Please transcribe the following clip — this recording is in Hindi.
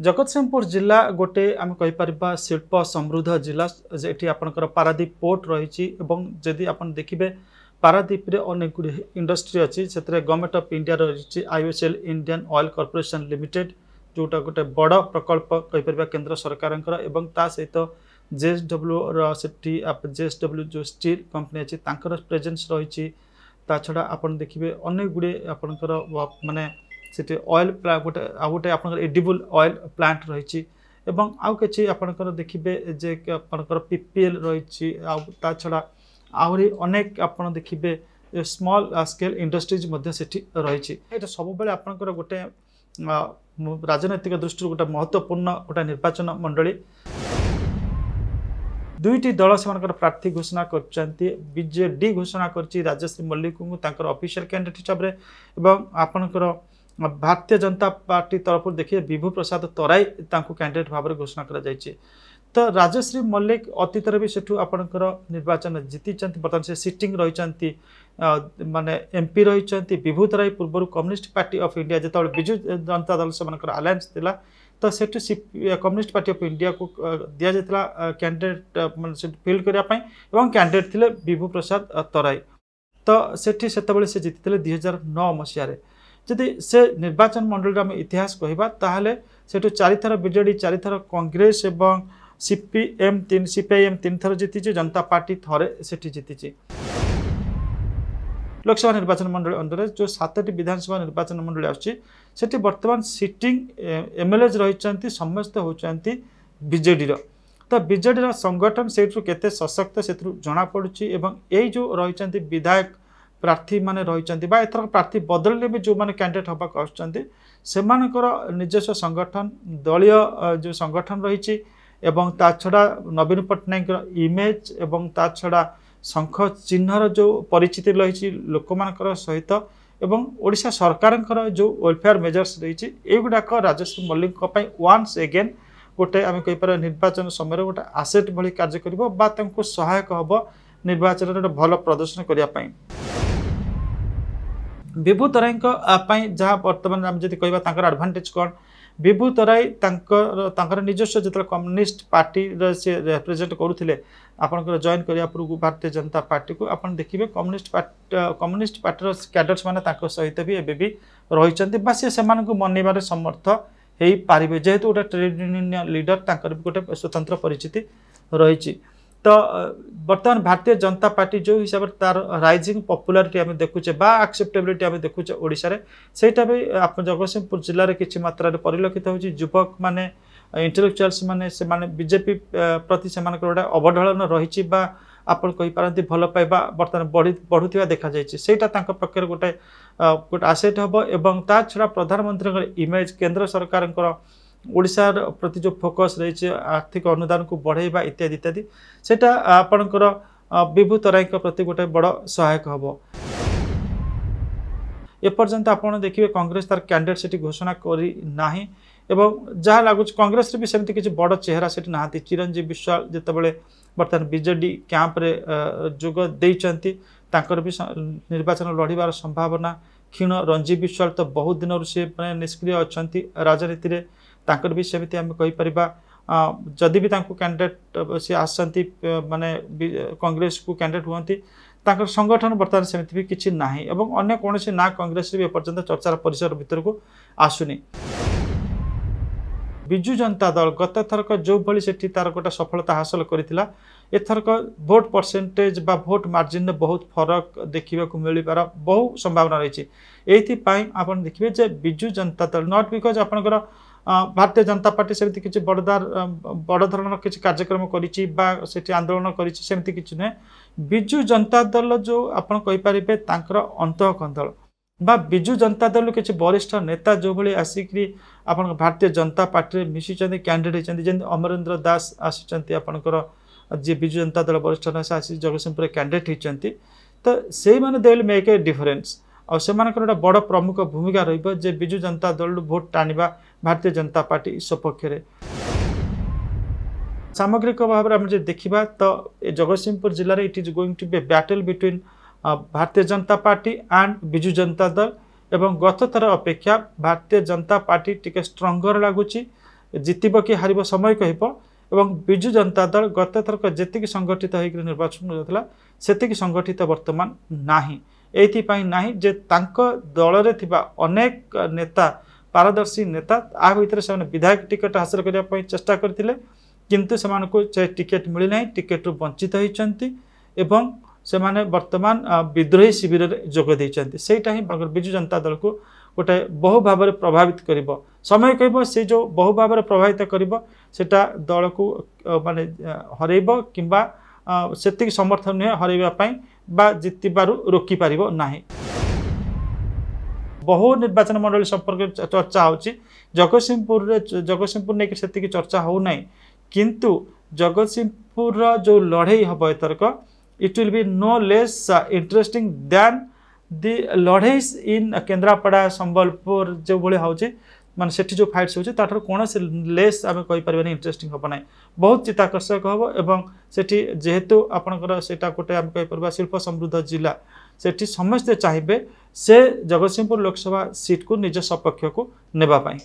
जगतसिंहपुर जिला गोटे आम कहीपर शिल्प समृद्ध जिला जेठी आपंकर पारादीप पोर्ट रही जदि आप देखिए पारादीप रे अनेक गुड़ी इंडस्ट्री अच्छी से गवर्नमेंट ऑफ इंडिया रही IOCL Indian oil corporation limited जोटा गोटे बड़ प्रकल्प कहीपर केंद्र सरकार ता सहित जेएसडब्ल्यू जेएसडब्ल्यू जो स्टील कंपनी अच्छी प्रेजेंस रही छड़ा आप देखिए अनेक गुड़ी आपंकर माने से ऑयल गोटे गोटे आप एडिबल ऑयल प्लांट रही आउ कि आपंकर देखिए जे आपंकर पीपीएल रही छड़ा आहरी अनेक आप देखिए स्मॉल स्केल इंडस्ट्रीज रही सब बेले आपंकर गोटे राजनैतिक दृष्टि गोटे महत्वपूर्ण गोटे निर्वाचन मंडली दुईटी दल से प्रार्थी घोषणा करजेडी घोषणा कर राजश्री मल्लिक को ऑफिशियल कैंडिडेट हिसाब से आपणकर भारतीय जनता पार्टी तरफ देखिए विभू प्रसाद तराई कैंडिडेट भाव में घोषणा करा तो राजश्री मल्लिक अतीत भी सेठू आपणकर निर्वाचन जीति बर्तमान से सिटिंग रही माने एमपी रही विभू तराई पूर्व कम्युनिस्ट पार्टी ऑफ इंडिया जो बिजु जनता दल से आलायंस थिला तो Sethu communist party of India को दि जाता कैंडिडेट फिल करने कैंडिडेट थे विभू प्रसाद तराई तो सेठी से जीति 2009 मसीह जदि से निर्वाचन मंडल आम इतिहास कहवा ताहले सेठू 4 थर बीजेडी 4 थर कांग्रेस एवं सीपीएम 3 थर जीति जनता पार्टी थरे सेठी जीति लोकसभा निर्वाचन मंडल अंडर जो 7टी विधानसभा निर्वाचन मंडल आसी बर्तमान सिटिंग एमएलए रही समस्त होती बीजेडी तो बीजेडी संगठन से केते सशक्त से जना पड़ुछि एवं यही जो रही विधायक प्रार्थी माने रही एथर प्रार्थी बदलने भी जो मैंने कैंडिडेट हाँक आसमानकर निजस्व संगठन दलीय जो संगठन रही एवं ता छड़ा नवीन पट्टनायक इमेज एवं ता छड़ा शंख चिन्हर जो परिचिति रही लोक मानकर सहित एवं ओडिशा सरकार जो वेलफेयर मेजर्स रही एगुड़ाक राजश्री मल्लिक वन्स एगेन गोटे आम कहीपर निर्वाचन समय गोटे आसेट भली कार्य कर सहायक हम निर्वाचन में भल प्रदर्शन करने विभू तराई जहाँ बर्तमान आम जब कह एडभांटेज कौन विभू तराई निजस्व जो कम्युनिस्ट पार्टी से रिप्रेजेंट करुले आपंकर जॉइन करने पूर्व भारतीय जनता पार्टी को आप देखिए कम्युनिस्ट पार्टी कैडर्स मैंने सहित भी एवं भी रही सी मनइबार समर्थ हो पारे जेहेतु गोटे ट्रेड यूनियन लीडर भी गोटे स्वतंत्र परिचिति रही तो बर्तमान भारतीय जनता पार्टी जो हिसाब से तार राइजिंग पॉपुलैरिटी आम देखुचे बा एक्सेप्टेबिलिटी आम देखुचे ओडिशा रे सेटा भी आप जगतसिंहपुर जिले में किसी मात्रा परिलक्षित होची युवक माने इंटेलेक्चुअल्स माने से माने बीजेपी प्रति से गोटे अवढलन रही आप कहीपारती भल पाइबा बर्तमान बढ़ुवा देखा जाटा पक्षर गोटे गोटे आसेट हम एवं ता छड़ा प्रधानमंत्री इमेज केंद्र सरकार ओडिशार प्रति जो फोकस रही आर्थिक अनुदान को बढ़ेबा इत्यादि इत्यादि सेटा आपणकर विभू तराई प्रति गोटे बड़ सहायक हम एपर्यंत आप देखिए कांग्रेस तार कैंडिडेट से घोषणा करना एवं जहाँ लगुच कांग्रेस भी सेमती किसी बड़ चेहरा से ना चिरंजीव विश्वाल जितेबाला बर्तमान बीजेडी कैंप रे जोग देइचंती तांकर भी निर्वाचन लड़ार संभावना क्षीण रंजीव विश्वाल तो बहुत दिन से निष्क्रिय अच्छा राजनीति रे तांकर भी सेमती आम कहीपर जदि भी कैंडिडेट सी आसती माने कांग्रेस को कैंडिडेट हुआ संगठन बर्तमान सेमती भी किसी ना एवं अन्य कौन ना कांग्रेस भी एपर्यंत चर्चार परिसर भीतर को आसुनी बिजु जनता दल गत थरक जो भली सेठी तार गोटे सफलता हासिल करथिला एथरक भोट परसेंटेज बा भोट मार्जिन में बहुत फरक देखा मिलबार बहु संभावना रही आप देखिए जे बिजु जनता दल नॉट बिकज आपनकर भारतीय जनता पार्टी सेमती किसी बड़ धरण किसी कार्यक्रम करी आंदोलन करमती किसी नुहे बिजु जनता दल जो आप कहीपर अंतःकंदल बा बिजु जनता दल किसी वरिष्ठ नेता जो भाई आसिक आप भारतीय जनता पार्टी मिशी कैंडिडेट होती जमी अमरेंद्र दास आसी आपंकर जी बिजु जनता दल वरिष्ठ नेता आसी जगतसिंहपुर कैंडिडेट होती तो से मैंने they will make a difference और से गोटे बड़ प्रमुख भूमिका रही बिजु जनता दल भोट टाणवा भारतीय जनता पार्टी सपक्ष सामग्रिक भाव में आम देखा तो जगतसिंहपुर जिले में it is going to be battle between Bharatiya Janata party and Biju Janata Dal एवं गत थर अपेक्षा भारतीय जनता पार्टी टिके स्ट्रंगर लगुच जितब कि हार समय कह एवं विजु जनता दल गत थरक जी संगठित होकर निर्वाचन होता से संगठित वर्तमान नाही एथिपाई नाही जे तांको दल रे थिबा अनेक नेता पारदर्शी नेता आ भितर से विधायक टिकट हासिल करने चेष्टा करथिले किंतु सेमानकु टिकेट मिली नाही टिकेट रु वंचित होइचंती एवं से माने वर्तमान विद्रोही शिविर रे जोग देइचंती सेटा ही विजु जनता दल को गोटे बहु भाव में प्रभावित करिवो समय कहबो से जो बहु भाव में प्रभावित करिवो सेटा दल को माने हरैबो किंबा सेतिक समर्थन नुहे हरैबा पई बा जितिबारु रोकी पारिबो नाही। बहु निर्वाचन मंडली संपर्क चर्चा होची जगतसिंहपुर ने सेतिक चर्चा हो नाही किंतु जगतसिंहपुर जो लड़ाई हम एथरक it will be no less interesting than the लड़ाई इन केन्द्रापड़ा संबलपुर जो भाई होची माने सेठी जो फाइट्स होची ताठर कौन से लेस आम कहीपर इंटरेस्टिंग हम ना बहुत चित्ताकर्षक हम एवं सेठी जेहेतु आपणकर सेटा गोटे आम कहीपर शिल्प समृद्ध जिला सेठी समस्ते चाहिए से जगतसिंहपुर लोकसभा सीट को निज सपक्ष को नेबा पाई।